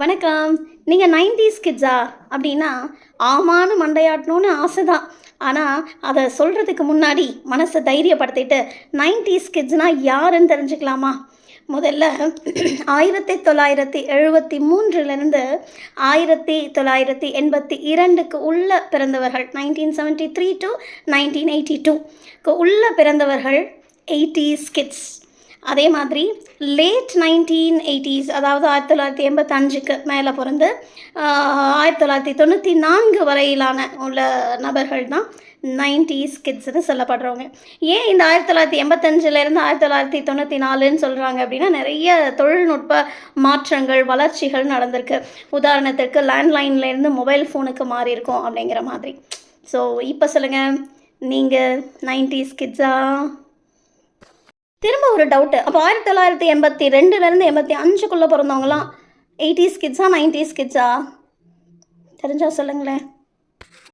வணக்கம். நீங்க 90ஸ் கிட்ஸா? அப்படின்னா, ஆமான்னு மண்டையாட்டணும்னு ஆசை தான். ஆனா, அத சொல்றதுக்கு முன்னாடி மனச தைரியப்படுத்திட்டு, 90ஸ் கிட்ஸ்னா யாருன்னு தெரிஞ்சுக்கலாமா? முதல்ல 1973லிருந்து 1982க்கு உள்ள பிறந்தவர்கள். 1973 டூ 1982க்கு உள்ள பிறந்தவர்கள் 80ஸ் கிட்ஸ். அதே மாதிரி லேட் 1980s, அதாவது 1985க்கு மேலே பிறந்து 1994 வரையிலான உள்ள நபர்கள் தான் 90ஸ் கிட்ஸ்னு சொல்லப்படுறவங்க. ஏன் இந்த 1985லேருந்து 1994ன்னு சொல்கிறாங்க அப்படின்னா, நிறைய தொழில்நுட்ப மாற்றங்கள், வளர்ச்சிகள் நடந்திருக்கு. உதாரணத்துக்கு லேண்ட்லைன்லேருந்து மொபைல் ஃபோனுக்கு மாறி இருக்கோம் அப்படிங்கிற மாதிரி. ஸோ இப்போ சொல்லுங்கள், நீங்கள் 90ஸ் கிட்ஸா? திரும்ப ஒரு டவுட்டு. அப்போ 1982லேருந்து 85க்குள்ளே பிறந்தவங்களாம் 80ஸ் கிட்ஸா 90ஸ் கிட்ஸா? தெரிஞ்சா சொல்லுங்களேன்.